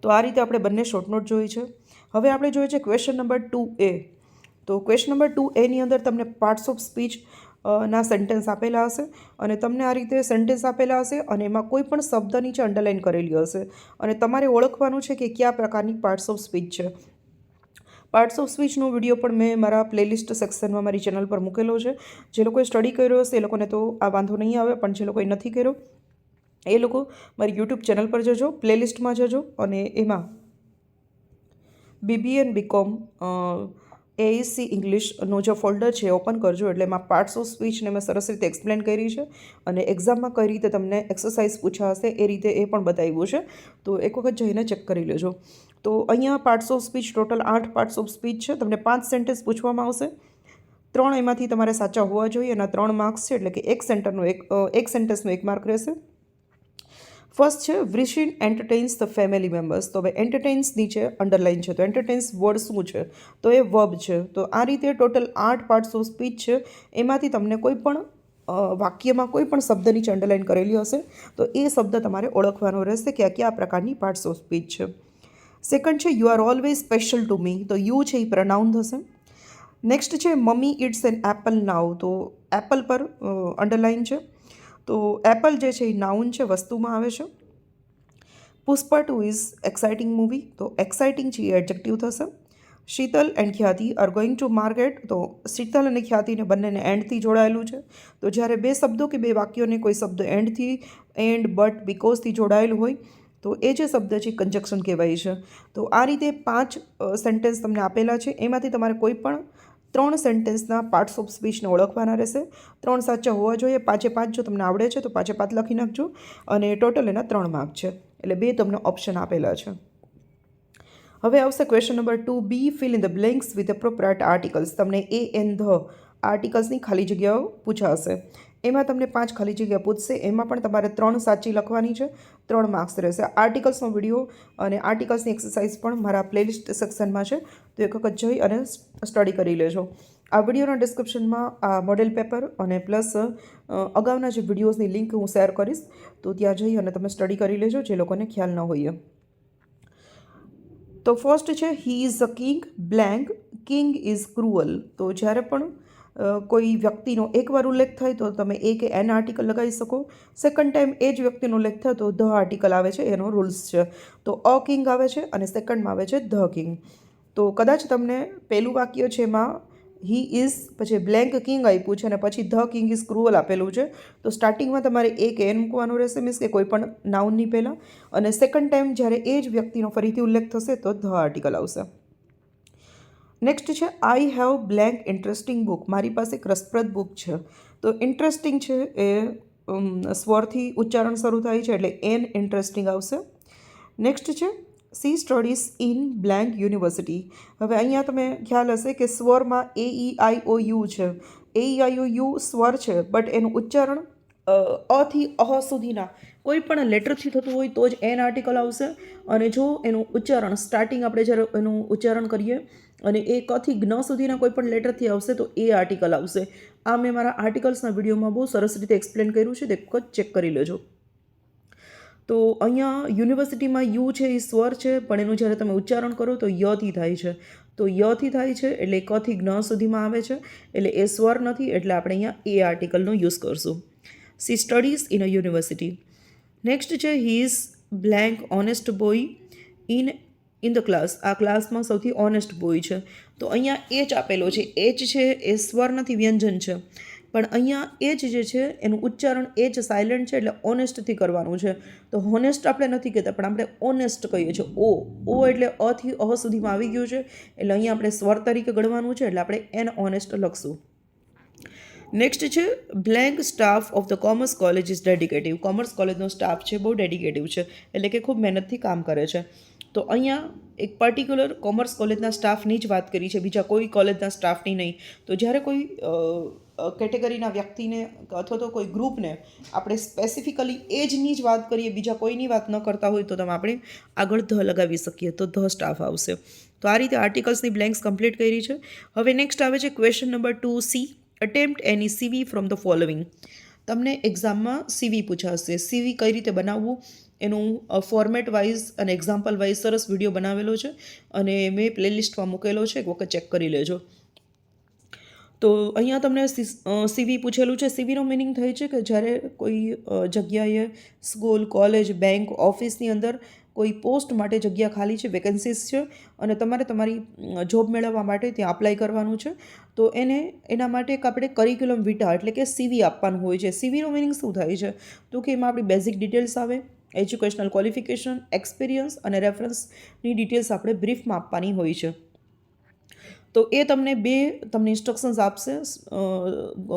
તો આ રીતે આપણે બંને શોર્ટ નોટ જોઈ છે. હવે આપણે જોઈએ છે ક્વેશ્ચન નંબર 2A. તો ક્વેશ્ચન નંબર 2A ની અંદર તમને પાર્ટ્સ ઓફ સ્પીચ ના સેન્ટેન્સ આપેલા હશે અને તમને આ રીતે સેન્ટેન્સ આપેલા હશે અને એમાં કોઈ પણ શબ્દ નીચે અંડરલાઇન કરેલી હશે અને તમારે ઓળખવાનું છે કે કયા પ્રકારની પાર્ટ્સ ઓફ સ્પીચ છે. પાર્ટ્સ ઓફ સ્પીચનો વિડીયો પણ મેં મારા પ્લેલિસ્ટ સેક્શનમાં મારી ચેનલ પર મૂકેલો છે. જે લોકોએ સ્ટડી કર્યો હશે એ લોકોને તો આ વાંધો નહીં આવે, પણ જે લોકોએ નથી કર્યો એ લોકો મારી યુટ્યુબ ચેનલ પર જજો, પ્લેલિસ્ટમાં જજો અને એમાં બીબીએ એન્ડ બીકોમ એએસસી ઇંગ્લિશનું જે ફોલ્ડર છે એ ઓપન કરજો, એટલે એમાં પાર્ટ્સ ઓફ સ્પીચને મેં સરસ રીતે એક્સપ્લેન કરી છે અને એક્ઝામમાં કઈ રીતે તમને એક્સરસાઇઝ પૂછાશે એ રીતે એ પણ બતાવ્યું છે. તો એક વખત જઈને ચેક કરી લેજો. તો અહીંયા parts of speech total 8 parts of speech છે. તમને 5 સેન્ટેન્સ પૂછવામાં આવશે. 3 એમાંથી તમારે સાચા હોવા જોઈએ. એના 3 માર્ક્સ છે, એટલે કે એક સેન્ટેન્સનો 1 માર્ક રહેશે. ફર્સ્ટ છે વ્રિશિન એન્ટરટેન્સ ધ ફેમિલી મેમ્બર્સ. તો હવે એન્ટરટેન્સ નીચે અંડરલાઇન છે, તો એન્ટરટેન્સ વર્ડ શું છે? તો એ વર્બ છે. તો આ રીતે ટોટલ 8 પાર્ટ્સ ઓફ સ્પીચ છે. એમાંથી તમને કોઈ પણ વાક્યમાં કોઈ પણ શબ્દ નીચે અંડરલાઇન કરેલી હશે તો એ શબ્દ તમારે ઓળખવાનો રહેશે કે આ કયા પ્રકારની પાર્ટ્સ ઓફ સ્પીચ છે. સેકન્ડ છે you are always special to me. તો યુ છે એ પ્રનાઉન થશે. નેક્સ્ટ છે મમ્મી ઇટ્સ એન એપલ નાવ. તો એપલ પર અંડરલાઇન છે. તો એપલ જે છે એ નાઉન છે, વસ્તુમાં આવે છે. Pushpa 2 is exciting movie. તો એક્સાઇટિંગ છે એ એડજેક્ટિવ થશે. શીતલ એન્ડ ખ્યાતિ આર ગોઈંગ ટુ માર્કેટ. તો શીતલ અને ખ્યાતિને બંનેને એન્ડથી જોડાયેલું છે. તો જ્યારે બે શબ્દો કે બે વાક્યોને કોઈ શબ્દ એન્ડથી, એન્ડ, બટ, બીકોઝથી જોડાયેલું હોય તો એ જે શબ્દ છે કંજક્શન કહેવાય છે. તો આ રીતે 5 સેન્ટેન્સ તમને આપેલા છે. એમાંથી તમારે કોઈ પણ 3 સેન્ટેન્સના પાર્ટ્સ ઓફ સ્પીચને ઓળખવાના રહેશે. 3 સાચા હોવા જોઈએ. 5 જો તમને આવડે છે તો 5 લખી નાખજો અને ટોટલ એના 3 માર્ક છે, એટલે 2 તમને ઓપ્શન આપેલા છે. હવે આવશે question number 2B. Fill in the blanks with appropriate articles. તમને એ એન્ડ ધ આર્ટિકલ્સની ખાલી જગ્યાઓ પૂછાશે. એમાં તમને 5 ખાલી જગ્યા પૂછશે. એમાં પણ તમારે 3 સાચી લખવાની છે, 3 માર્ક્સ રહેશે. આર્ટિકલ્સનો વિડીયો અને આર્ટિકલ્સની એક્સરસાઇઝ પણ મારા પ્લેલિસ્ટ સેક્શનમાં છે, તો એક વખત જઈ અને સ્ટડી કરી લેજો. આ વિડીયોના ડિસ્ક્રિપ્શનમાં આ મોડેલ પેપર અને પ્લસ અગાઉના જે વિડીયોઝની લિંક હું શેર કરીશ, તો ત્યાં જઈ અને તમે સ્ટડી કરી લેજો જે લોકોને ખ્યાલ ન હોય. તો ફર્સ્ટ છે he is a king blank, king is cruel. તો જ્યારે પણ કોઈ વ્યક્તિનો એકવાર ઉલ્લેખ થાય તો તમે એ કે એન આર્ટિકલ લગાવી શકો. સેકન્ડ ટાઈમ એ જ વ્યક્તિનો ઉલ્લેખ થાય તો ધ આર્ટિકલ આવે છે, એનો રૂલ્સ છે. તો અ કિંગ આવે છે અને સેકન્ડમાં આવે છે ધ કિંગ. તો કદાચ તમને પહેલું વાક્ય છે એમાં હી ઇઝ પછી બ્લેન્ક કિંગ આપ્યું છે અને પછી ધ કિંગ ઇઝ ક્રુઅલ આપેલું છે, તો સ્ટાર્ટિંગમાં તમારે એ કે એન મૂકવાનું રહેશે, મીન્સ કે કોઈ પણ નાઉનની પહેલાં. અને સેકન્ડ ટાઈમ જ્યારે એ જ વ્યક્તિનો ફરીથી ઉલ્લેખ થશે તો ધ આર્ટિકલ આવશે. નેક્સ્ટ છે I have blank interesting book. મારી પાસે એક રસપ્રદ બુક છે. તો ઇન્ટરેસ્ટિંગ છે એ સ્વરથી ઉચ્ચારણ શરૂ થાય છે, એટલે એન ઇન્ટરેસ્ટિંગ આવશે. નેક્સ્ટ છે C studies in blank university. હવે અહીંયા તમે ખ્યાલ હશે કે સ્વરમાં AEIOU છે. AEIOU સ્વર છે, બટ એનું ઉચ્ચારણ અથી અહ સુધીના કોઈ પણ લેટરથી થતું હોય તો જ એન આર્ટિકલ આવશે. અને જો એનું ઉચ્ચારણ સ્ટાર્ટિંગ આપણે જ્યારે એનું ઉચ્ચારણ કરીએ અને એ કથી જ્ઞ સુધીના કોઈ પણ લેટરથી આવશે તો એ આર્ટિકલ આવશે. આ મેં મારા આર્ટિકલ્સના વિડીયોમાં બહુ સરસ રીતે એક્સપ્લેન કર્યું છે, તે એક જ ચેક કરી લેજો. તો અહીંયા યુનિવર્સિટીમાં યુ છે એ સ્વર છે, પણ એનું જ્યારે તમે ઉચ્ચારણ કરો તો યથી થાય છે. તો યથી થાય છે એટલે કથી જ્ઞ સુધીમાં આવે છે, એટલે એ સ્વર નથી, એટલે આપણે અહીંયા એ આર્ટિકલનો યુઝ કરશું. She studies in a university. Next છે he is blank honest boy in the class. આ ક્લાસમાં સૌથી ઓનેસ્ટ બોય છે. તો અહીંયા એચ આપેલો છે. એચ છે એ સ્વર નથી, વ્યંજન છે. પણ અહીંયા એચ જે છે એનું ઉચ્ચારણ એચ સાયલન્ટ છે, એટલે ઓનેસ્ટથી કરવાનું છે. તો હોનેસ્ટ આપણે નથી કહેતા, પણ આપણે ઓનેસ્ટ કહીએ છીએ. ઓ એટલે અથી અહ સુધીમાં આવી ગયું છે, એટલે અહીંયા આપણે સ્વર તરીકે ગણવાનું છે, એટલે આપણે એન ઓનેસ્ટ લખશું. નેક્સ્ટ છે blank staff of the commerce college is dedicative. Commerce કોલેજનો સ્ટાફ છે બહુ ડેડિકેટિવ છે, એટલે કે ખૂબ મહેનતથી કામ કરે છે. તો અહીંયા એક પર્ટિક્યુલર કોમર્સ કોલેજના સ્ટાફની જ વાત કરી છે, બીજા કોઈ કોલેજના સ્ટાફની નહીં. તો જ્યારે કોઈ કેટેગરીના વ્યક્તિને અથવા તો કોઈ ગ્રુપને આપણે સ્પેસિફિકલી એજની જ વાત કરીએ, બીજા કોઈની વાત ન કરતા હોય તો તમે આપણે આગળ ધ લગાવી શકીએ, તો ધ સ્ટાફ આવશે. તો આ રીતે આર્ટિકલ્સની બ્લેન્ક્સ કમ્પ્લીટ કરી છે. હવે નેક્સ્ટ આવે છે question number 2C. Attempt any CV from the following. તમને એક્ઝામમાં CV પૂછાશે. CV કઈ રીતે બનાવવું એનું ફોર્મેટ વાઇઝ અને એક્ઝામ્પલ વાઇઝ સરસ વિડીયો બનાવેલો છે અને મેં પ્લેલિસ્ટમાં મૂકેલો છે, એક વખત ચેક કરી લેજો. તો અહીંયા તમને CV પૂછેલું છે. CVનો મિનિંગ થાય છે કે જ્યારે કોઈ જગ્યાએ સ્કૂલ, કોલેજ, બેંક, ઓફિસની અંદર કોઈ પોસ્ટ માટે જગ્યા ખાલી છે, વેકેન્સીસ છે અને તમારે તમારી જોબ મેળવવા માટે ત્યાં અપ્લાય કરવાનું છે, તો એના માટે એક આપણે કરિક્યુલમ વિટા એટલે કે CV આપવાનું હોય છે. CVનો મિનિંગ શું થાય છે? તો કે એમાં આપણી બેઝિક ડિટેલ્સ આવે, એજ્યુકેશનલ ક્વોલિફિકેશન, એક્સપિરિયન્સ અને રેફરન્સની ડિટેલ્સ આપણે બ્રીફમાં આપવાની હોય છે. તો એ તમને ઇન્સ્ટ્રક્શન્સ આપશે,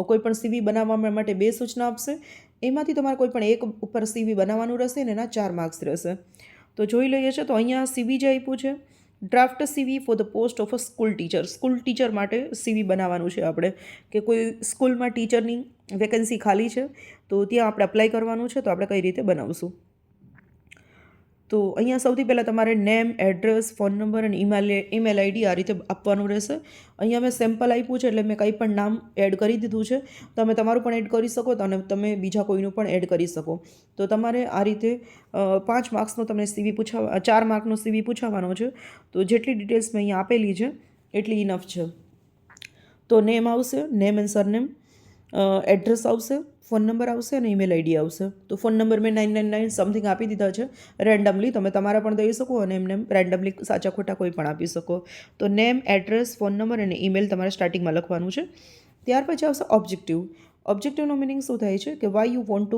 કોઈ પણ સીવી બનાવવા માટે 2 સૂચના આપશે. એમાંથી તમારે કોઈ પણ એક ઉપર સીવી બનાવવાનું રહેશે અને એના 4 માર્ક્સ રહેશે. તો જોઈ લઈએ છે. તો અહીંયા સીવી જે આપ્યું છે, draft CV for the post of a school teacher. School teacher માટે સીવી બનાવવાનું છે આપણે, કે કોઈ સ્કૂલમાં ટીચરની વેકેન્સી ખાલી છે તો ત્યાં આપણે અપ્લાય કરવાનું છે. તો આપણે કઈ રીતે બનાવશું? તો અહીંયા સૌથી પહેલાં તમારે નેમ, એડ્રેસ, ફોન નંબર અને ઈમેલ આઈડી આ રીતે આપવાનું રહેશે. અહીંયા મેં સેમ્પલ આપ્યું છે એટલે મેં કંઈ પણ નામ એડ કરી દીધું છે. તમે તમારું પણ એડ કરી શકો અને તમે બીજા કોઈનું પણ એડ કરી શકો. તો તમારે આ રીતે 5 માર્ક્સનો તમને 4 માર્કનો સીવી પૂછાવાનો છે. તો જેટલી ડિટેલ્સ મેં અહીંયા આપેલી છે એટલી ઇનફ છે. તો નેમ આવશે, નેમ એન્ડ સરનેમ, એડ્રેસ આવશે, ફોન નંબર આવશે અને ઈમેલ આઈડી આવશે. તો ફોન નંબર મેં 999 સમથિંગ આપી દીધા છે રેન્ડમલી. તમે તમારા પણ દઈ શકો અને એમને રેન્ડમલી સાચા ખોટા કોઈ પણ આપી શકો. તો નેમ, એડ્રેસ, ફોન નંબર અને ઈમેલ તમારે સ્ટાર્ટિંગમાં લખવાનું છે. ત્યાર પછી આવશે ઓબ્જેક્ટિવ. ઓબ્જેક્ટિવનો મિનિંગ શું થાય છે કે why you want to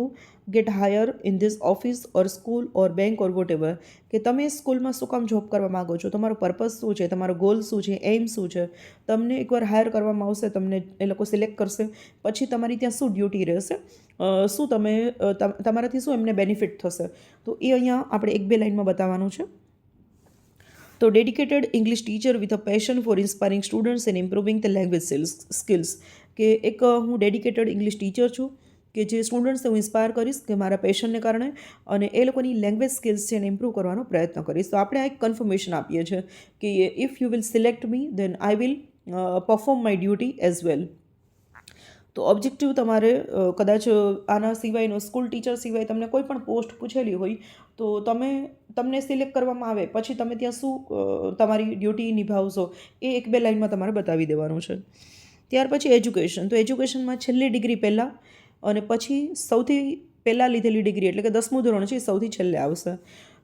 get hire in this office or school or bank or whatever, કે તમે સ્કૂલમાં શું કામ જોબ કરવા માગો છો, તમારો પર્પઝ શું છે, તમારો ગોલ શું છે, એમ શું છે. તમને એકવાર હાયર કરવામાં આવશે, તમને એ લોકો સિલેક્ટ કરશે, પછી તમારી ત્યાં શું ડ્યુટી રહેશે, શું તમારાથી શું એમને બેનિફિટ થશે. તો એ અહીંયા આપણે 1-2 લાઇનમાં બતાવવાનું છે. તો dedicated English teacher with a passion for inspiring students and improving the language skills, કે હું ડેડિકેટેડ ઇંગ્લિશ ટીચર છું કે જે સ્ટુડન્ટ્સને હું ઇન્સ્પાયર કરીશ કે મારા પેશનને કારણે, અને એ લોકોની લેંગ્વેજ સ્કિલ્સ છે એને ઇમ્પ્રૂવ કરવાનો પ્રયત્ન કરીશ. તો આપણે આ એક કન્ફર્મેશન આપીએ છીએ કે if you will select me then I will perform my duty as well. તો ઓબ્જેક્ટિવ તમારે કદાચ આના સિવાયનો સ્કૂલ ટીચર સિવાય તમને કોઈ પણ પોસ્ટ પૂછેલી હોય તો તમને સિલેક્ટ કરવામાં આવે પછી તમે ત્યાં શું તમારી ડ્યુટી નિભાવશો એ 1-2 લાઇનમાં તમારે બતાવી દેવાનું છે. ત્યાર પછી એજ્યુકેશન. તો એજ્યુકેશનમાં છેલ્લી ડિગ્રી પહેલાં અને પછી સૌથી પહેલાં લીધેલી ડિગ્રી એટલે કે 10મું ધોરણ છે એ સૌથી છેલ્લે આવશે.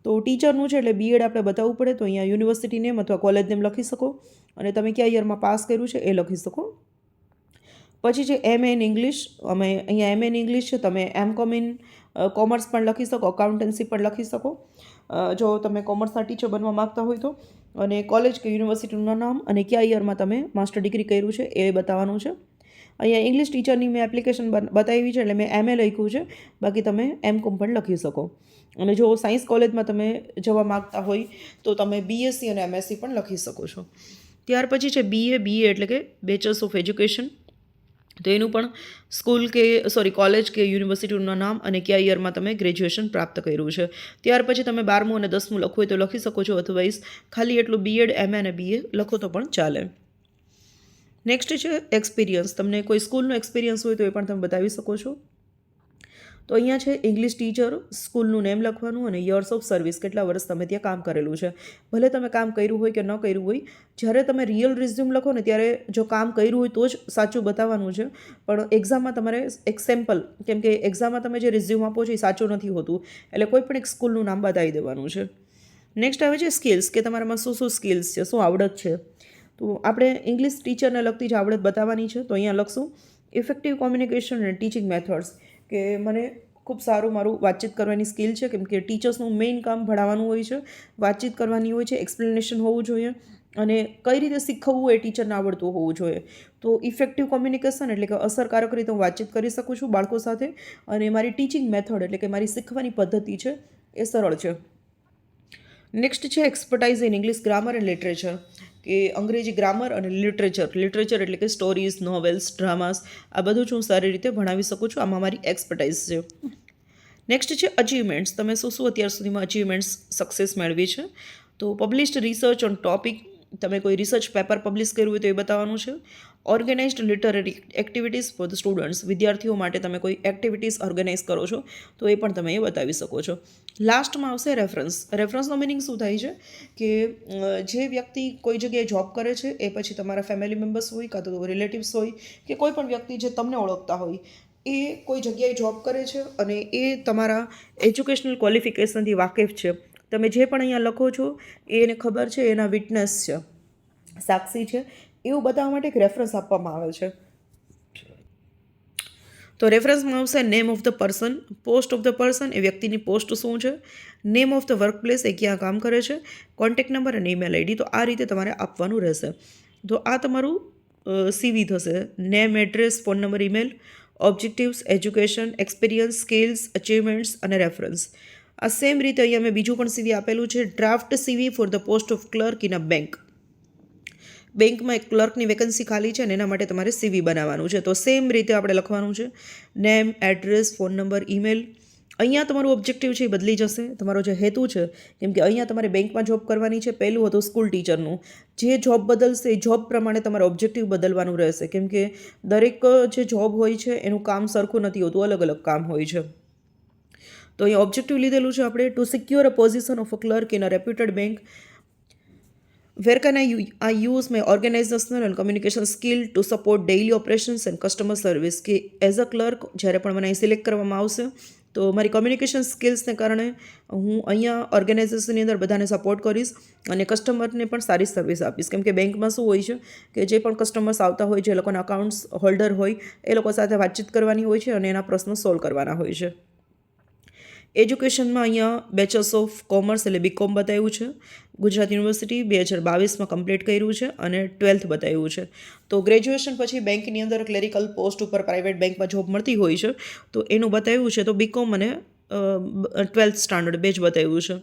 તો ટીચરનું છે એટલે બીએડ આપણે બતાવવું પડે. તો અહીંયા યુનિવર્સિટી નેમ અથવા કોલેજ નેમ લખી શકો અને તમે કયા યરમાં પાસ કર્યું છે એ લખી શકો. પછી છે એમ ઇન ઇંગ્લિશ. અહીંયા એમ ઇન ઇંગ્લિશ છે, તમે M.Com ઇન કોમર્સ પણ લખી શકો, અકાઉન્ટન્સી પણ લખી શકો જો તમે કોમર્સના ટીચર બનવા માગતા હોય તો. અને કોલેજ કે યુનિવર્સિટીનું નામ અને કયા યરમાં તમે માસ્ટર ડિગ્રી કર્યું છે એ બતાવવાનું છે. અહીંયા ઇંગ્લિશ ટીચરની મેં એપ્લિકેશન બતાવી છે એટલે મેં MA લખ્યું છે, બાકી તમે M.Com પણ લખી શકો. અને જો સાયન્સ કોલેજમાં તમે જવા માગતા હોય તો તમે BSc અને MSc પણ લખી શકો છો. ત્યાર પછી છે BA એટલે કે બેચલર્સ ઓફ એજ્યુકેશન. તો એનું પણ કોલેજ કે યુનિવર્સિટીનું નામ અને કયા યરમાં તમે ગ્રેજ્યુએશન પ્રાપ્ત કર્યું છે. ત્યાર પછી તમે 12મું અને 10મું લખવું હોય તો લખી શકો છો, અધરવાઇઝ ખાલી એટલું BEd, MA અને BA લખો તો પણ ચાલે. નેક્સ્ટ છે એક્સપિરિયન્સ. તમને કોઈ સ્કૂલનો એક્સપિરિયન્સ હોય તો એ પણ તમે બતાવી શકો છો. તો અહીંયા છે ઇંગ્લિશ ટીચર, સ્કૂલનું નેમ લખવાનું અને યર્સ ઓફ સર્વિસ, કેટલા વર્ષ તમે ત્યાં કામ કરેલું છે. ભલે તમે કામ કર્યું હોય કે ન કર્યું હોય, જ્યારે તમે રિયલ રિઝ્યુમ લખો ને ત્યારે જો કામ કર્યું હોય તો જ સાચું બતાવવાનું છે. પણ એક્ઝામમાં તમારે એક સેમ્પલ, કેમ કે એક્ઝામમાં તમે જે રિઝ્યુમ આપો છો એ સાચું નથી હોતું, એટલે કોઈ પણ એક સ્કૂલનું નામ બતાવી દેવાનું છે. નેક્સ્ટ આવે છે સ્કિલ્સ, કે તમારામાં શું સ્કિલ્સ છે, શું આવડત છે. તો આપણે ઇંગ્લિશ ટીચરને લગતી જ આવડત બતાવવાની છે. તો અહીંયા લખશું ઇફેક્ટિવ કોમ્યુનિકેશન અને ટીચિંગ મેથડ્સ, કે મને ખૂબ સારું મારું વાતચીત કરવાની સ્કિલ છે, કેમ કે ટીચર્સનું મેઇન કામ ભણાવવાનું હોય છે, વાતચીત કરવાની હોય છે, એક્સપ્લેનેશન હોવું જોઈએ અને કઈ રીતે શીખવવું એ ટીચરને આવડતું હોવું જોઈએ. તો ઇફેક્ટિવ કોમ્યુનિકેશન એટલે કે અસરકારક રીતે હું વાતચીત કરી શકું છું બાળકો સાથે, અને મારી ટીચિંગ મેથડ એટલે કે મારી શીખવાની પદ્ધતિ છે એ સરળ છે. નેક્સ્ટ છે expertise in English grammar and literature, કે અંગ્રેજી ગ્રામર અને લિટરેચર એટલે કે સ્ટોરીઝ, નોવેલ્સ, ડ્રામાસ, આ બધું જ હું સારી રીતે ભણાવી શકું છું. આમાં મારી એક્સપર્ટાઇઝ છે. નેક્સ્ટ છે અચીવમેન્ટ્સ. તમે શું અત્યાર સુધીમાં અચીવમેન્ટ્સ સક્સેસ મેળવી છે. તો પબ્લિશ્ડ રિસર્ચ ઓન ટોપિક, તમે કોઈ રિસર્ચ પેપર પબ્લિશ કર્યું હોય તો એ બતાવવાનું છે. Organised literary activities for the students, વિદ્યાર્થીઓ માટે તમે કોઈ એક્ટિવિટીઝ ઓર્ગેનાઇઝ કરો છો તો એ પણ તમે એ બતાવી શકો છો. લાસ્ટમાં આવશે રેફરન્સ. રેફરન્સનો મિનિંગ શું થાય છે કે જે વ્યક્તિ કોઈ જગ્યાએ જોબ કરે છે એ પછી તમારા ફેમિલી મેમ્બર્સ હોય કાં તો રિલેટિવ્સ હોય કે કોઈ પણ વ્યક્તિ જે તમને ઓળખતા હોય એ કોઈ જગ્યાએ જોબ કરે છે અને એ તમારા એજ્યુકેશનલ ક્વોલિફિકેશનથી વાકેફ છે. તમે જે પણ અહીંયા લખો છો એ એને ખબર છે, એના વિટનેસ છે, સાક્ષી છે, એવું બતાવવા માટે એક રેફરન્સ આપવામાં આવે છે. તો રેફરન્સમાં આવશે name of the person, post of the person એ વ્યક્તિની પોસ્ટ શું છે, name of the work place એ ક્યાં કામ કરે છે, કોન્ટેક્ટ નંબર અને ઈમેલ આઈડી. તો આ રીતે તમારે આપવાનું રહેશે. તો આ તમારું સીવી થશે. Name, address, phone number, email, objectives, education, experience, skills, achievements અને રેફરન્સ. આ સેમ રીતે અહીંયા મેં બીજું પણ સીવી આપેલું છે, draft CV for the post of clerk in a bank. બેંકમાં એક ક્લર્કની વેકન્સી ખાલી છે અને એના માટે તમારે સીવી બનાવવાનું છે. તો સેમ રીતે આપણે લખવાનું છે, name, address, phone number, email. અહીંયા તમારું ઓબ્જેક્ટિવ છે એ બદલી જશે, તમારો જે હેતુ છે, કેમ કે અહીંયા તમારે બેંકમાં જોબ કરવાની છે. પહેલું હતું સ્કૂલ ટીચરનું, જે જોબ બદલશે એ જોબ પ્રમાણે તમારે ઓબ્જેક્ટિવ બદલવાનું રહેશે, કેમ કે દરેક જે જોબ હોય છે એનું કામ સરખું નથી હોતું, અલગ અલગ કામ હોય છે. તો અહીંયા ઓબ્જેક્ટિવ લીધેલું છે આપણે, to secure a position of a clerk in a reputed bank. Where can I use my organizational and communication skill to support daily operations and customer service? કે એઝ અ ક્લર્ક જ્યારે પણ મને અહીં select કરવામાં આવશે તો મારી communication સ્કિલ્સને કારણે હું અહીંયા ઓર્ગેનાઇઝેશનની અંદર બધાને સપોર્ટ કરીશ અને કસ્ટમરને પણ સારી સર્વિસ આપીશ. કેમ કે બેંકમાં શું હોય છે કે જે પણ કસ્ટમર્સ આવતા હોય છે, એ લોકોના અકાઉન્ટ્સ હોલ્ડર હોય, એ લોકો સાથે વાતચીત કરવાની હોય છે અને એના પ્રશ્નો સોલ્વ કરવાના હોય છે. એજ્યુકેશનમાં અહીંયા બેચલર્સ ઓફ કોમર્સ એટલે બીકોમ બતાવ્યું છે. ગુજરાત યુનિવર્સિટી 2022માં કમ્પ્લીટ કર્યું છે અને 12th બતાવ્યું છે. તો ગ્રેજ્યુએશન પછી બેંકની અંદર ક્લેરિકલ પોસ્ટ ઉપર પ્રાઇવેટ બેંકમાં જોબ મળતી હોય છે, તો એનું બતાવ્યું છે. તો બીકોમ અને 12th સ્ટાન્ડર્ડ બે જ બતાવ્યું છે.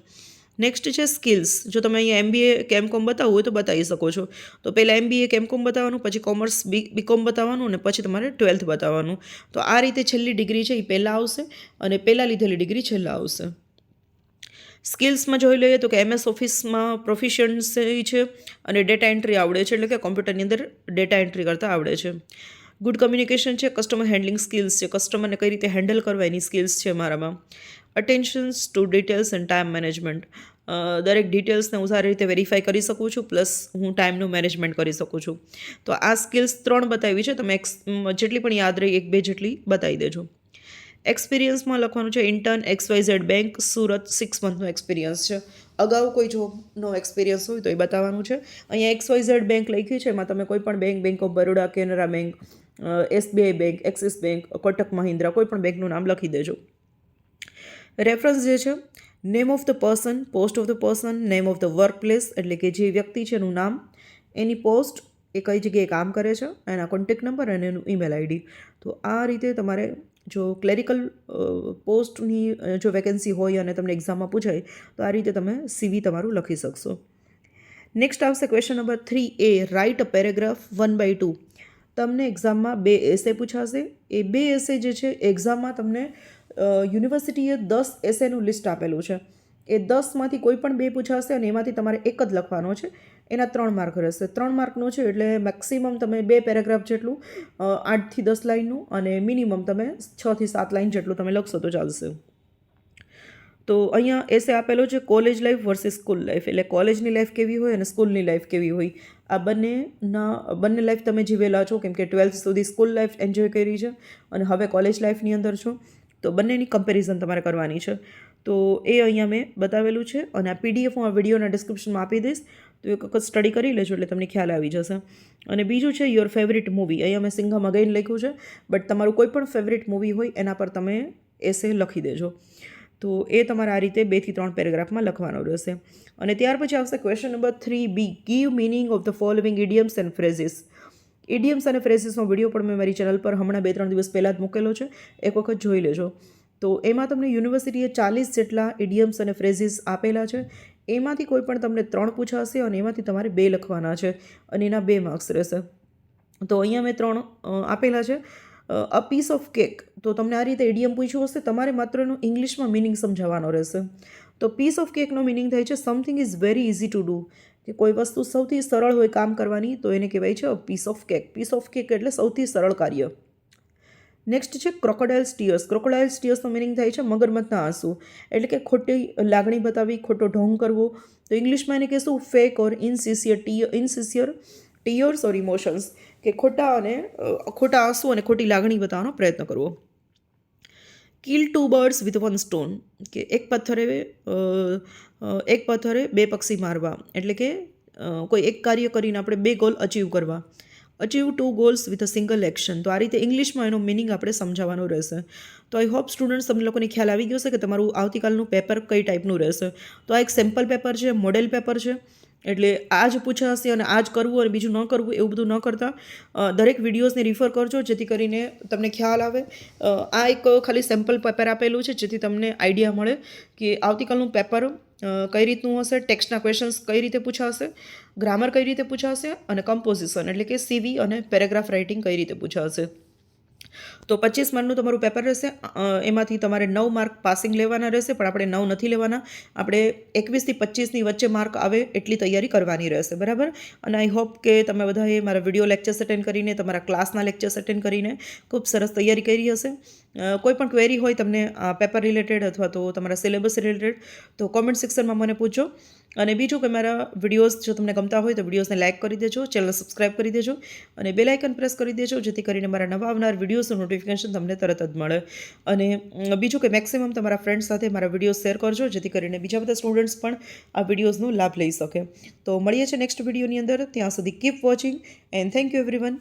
નેક્સ્ટ છે સ્કિલ્સ. જો તમે અહીંયા MBA કેમકોમ બતાવવું હોય તો બતાવી શકો છો. તો પહેલાં MBA કેમકોમ બતાવવાનું, પછી કોમર્સ બીકોમ બતાવવાનું અને પછી તમારે 12th બતાવવાનું. તો આ રીતે છેલ્લી ડિગ્રી છે એ પહેલાં આવશે અને પહેલાં લીધેલી ડિગ્રી છેલ્લા આવશે. સ્કિલ્સમાં જોઈ લઈએ તો કે MS ઓફિસમાં પ્રોફિશિયન્સી છે અને ડેટા એન્ટ્રી આવડે છે, એટલે કે કોમ્પ્યુટરની અંદર ડેટા એન્ટ્રી કરતાં આવડે છે. ગુડ કમ્યુનિકેશન છે, કસ્ટમર હેન્ડલિંગ સ્કિલ્સ છે, કસ્ટમરને કઈ રીતે હેન્ડલ કરવા એની સ્કિલ્સ છે મારામાં. Attentions to details and time management, દરેક ડિટેલ્સને હું સારી રીતે વેરીફાઈ કરી શકું છું, પ્લસ હું ટાઈમનું મેનેજમેન્ટ કરી શકું છું. તો આ સ્કિલ્સ 3 બતાવી છે, તમે જેટલી પણ યાદ રહી 1-2 જેટલી બતાવી દેજો. એક્સપિરિયન્સમાં લખવાનું છે ઇન્ટર્ન XYZ બેંક સુરત 6 મંથનો એક્સપિરિયન્સ છે. અગાઉ કોઈ જોબનો એક્સપિરિયન્સ હોય તો એ બતાવવાનું છે. અહીંયા XYZ બેંક લખ્યું છે, એમાં તમે કોઈ પણ bank of Baroda, Canara bank, SBI bank, axis bank, Kotak Mahindra, કોઈ પણ બેંકનું નામ લખી દેજો. રેફરન્સ જે છે, name of the person, post of the person, name of the work place એટલે કે જે વ્યક્તિ છે એનું નામ, એની પોસ્ટ, એ કઈ જગ્યાએ કામ કરે છે, એના કોન્ટેક્ટ નંબર અને એનું ઈમેલ આઈડી. તો આ રીતે તમારે જો ક્લેરિકલ પોસ્ટની જો વેકેન્સી હોય અને તમને એક્ઝામમાં પૂછાય તો આ રીતે તમે CV તમારું લખી શકશો. નેક્સ્ટ આવશે question number 3A, write a paragraph 1/2. તમને એક્ઝામમાં 2 એસે પૂછાશે. એ 2 એસે જે છે એક્ઝામમાં તમને યુનિવર્સિટીએ 10 એસેનું લિસ્ટ આપેલું છે. એ 10માંથી કોઈ પણ 2 પૂછાશે અને એમાંથી તમારે એક જ લખવાનો છે. એના 3 માર્ક રહેશે. 3 માર્કનું છે એટલે મેક્સિમમ તમે 2 પેરેગ્રાફ જેટલું 8 થી 10 લાઇનનું અને મિનિમમ તમે 6 થી 7 લાઇન જેટલું તમે લખશો તો ચાલશે. તો અહીંયા એસે આપેલો છે college life versus school life, એટલે કોલેજની લાઈફ કેવી હોય અને સ્કૂલની લાઈફ કેવી હોય. આ બંને લાઈફ તમે જીવેલા છો, કેમ કે 12th સુધી સ્કૂલ લાઈફ એન્જોય કરી છે અને હવે કોલેજ લાઈફની અંદર છો. તો બંનેની કમ્પેરિઝન તમારે કરવાની છે. તો એ અહીંયા મેં બતાવેલું છે અને આ PDF હું આ વિડીયોના ડિસ્ક્રિપ્શનમાં આપી દઈશ, તો એક વખત સ્ટડી કરી લેજો એટલે તમને ખ્યાલ આવી જશે. અને બીજું છે યોર ફેવરિટ મૂવી. અહીંયા મેં સિંઘમ અગેન લખ્યું છે, બટ તમારું કોઈ પણ ફેવરિટ મૂવી હોય એના પર તમે એસે લખી દેજો. તો એ તમારે આ રીતે 2 થી 3 પેરેગ્રાફમાં લખવાનો રહેશે. અને ત્યાર પછી આવશે question number 3B, give meaning of the following idioms and phrases. Idioms અને ફ્રેઝિસનો વિડીયો પણ મેં મારી ચેનલ પર હમણાં 2-3 દિવસ પહેલાં જ મૂકેલો છે, એક વખત જોઈ લેજો. તો એમાં તમને યુનિવર્સિટીએ 40 જેટલા ઇડિયમ્સ અને ફ્રેઝિસ આપેલા છે. એમાંથી કોઈ પણ તમને 3 પૂછાશે અને એમાંથી તમારે 2 લખવાના છે અને એના 2 માર્ક્સ રહેશે. તો અહીંયા મેં 3 આપેલા છે. અ પીસ ઓફ કેક, તો તમને આ રીતે ઇડિયમ પૂછ્યું હશે, તમારે માત્ર એનું ઇંગ્લિશમાં મિનિંગ સમજાવવાનો રહેશે. તો પીસ ઓફ કેકનો મિનિંગ થાય છે something is very easy to do, કે કોઈ વસ્તુ સૌથી સરળ હોય કામ કરવાની તો એને કહેવાય છે piece of cake. Piece of cake એટલે સૌથી સરળ કાર્ય. નેક્સ્ટ છે ક્રોકોડાઇલ્સ ટીયર્સ. ક્રોકોડાઇલ્સ ટીયર્સનો મિનિંગ થાય છે મગરમથના આંસુ, એટલે કે ખોટી લાગણી બતાવી, ખોટો ઢોંગ કરવો. તો ઇંગ્લિશમાં એને કહેશું ફેક ઓર ઇનસિન્સિયર ટીયર્સ ઓર ઇમોશન્સ, કે ખોટા આંસુ અને ખોટી લાગણી બતાવવાનો પ્રયત્ન કરવો. કિલ 2 બર્ડ્સ વિથ 1 સ્ટોન, કે એક પથ્થરે 2 પક્ષી મારવા, એટલે કે કોઈ એક કાર્ય કરીને આપણે 2 ગોલ અચીવ કરવા. Achieve 2 goals with a single action. તો આ રીતે ઇંગ્લિશમાં એનો મિનિંગ આપણે સમજાવવાનો રહેશે. તો આઈ હોપ સ્ટુડન્ટ્સ તમને લોકોને ખ્યાલ આવી ગયો છે કે તમારું આવતીકાલનું પેપર કઈ ટાઈપનું રહેશે. તો આ એક સેમ્પલ પેપર છે, મોડેલ પેપર છે. એટલે આ જ પૂછાશે અને આ જ કરવું અને બીજું ન કરવું એવું બધું ન કરતા દરેક વિડીયોઝને રિફર કરજો જેથી કરીને તમને ખ્યાલ આવે. આ એક ખાલી સેમ્પલ પેપર આપેલું છે જેથી તમને આઈડિયા મળે કે આવતીકાલનું પેપર કઈ રીતનું હશે, ટેક્સ્ટના ક્વેશ્ચન્સ કઈ રીતે પૂછાશે, ગ્રામર કઈ રીતે પૂછાશે અને કમ્પોઝિશન એટલે કે સીવી અને પેરેગ્રાફ રાઇટિંગ કઈ રીતે પૂછાશે. તો 25 માર્કનું તમારું પેપર રહેશે. એમાંથી તમારે 9 માર્ક પાસિંગ લેવાના રહેશે, પણ આપણે 9 નથી લેવાના. આપણે 21 થી 25ની વચ્ચે માર્ક આવે એટલી તૈયારી કરવાની રહેશે, બરાબર. અને આઈ હોપ કે તમે બધાએ મારા વિડીયો લેક્ચર્સ અટેન્ડ કરીને, તમારા ક્લાસના લેક્ચર્સ અટેન્ડ કરીને ખૂબ સરસ તૈયારી કરી હશે. કોઈ પણ ક્વેરી હોય તમને પેપર રિલેટેડ અથવા તો તમારા સિલેબસ રિલેટેડ તો કોમેન્ટ સેક્શનમાં મને પૂછજો. અને બીજું કે મારા વિડીયોઝ જો તમને ગમતા હોય તો વિડીયોઝને લાઇક કરી દેજો, ચેનલ સબસ્ક્રાઇબ કરી દેજો અને બેલ આઇકન પ્રેસ કરી દેજો જેથી કરીને મારા નવા આવનાર વિડીયોઝનું નોટિફિકેશન તમને તરત જ મળે. અને બીજું કે મેક્સિમમ તમારા ફ્રેન્ડ્સ સાથે મારા વિડીયોઝ શેર કરજો જેથી કરીને બીજા બધા સ્ટુડન્ટ્સ પણ આ વિડીયોઝનો લાભ લઈ શકે. તો મળીએ છીએ નેક્સ્ટ વિડીયોની અંદર. ત્યાં સુધી keep watching and thank you everyone.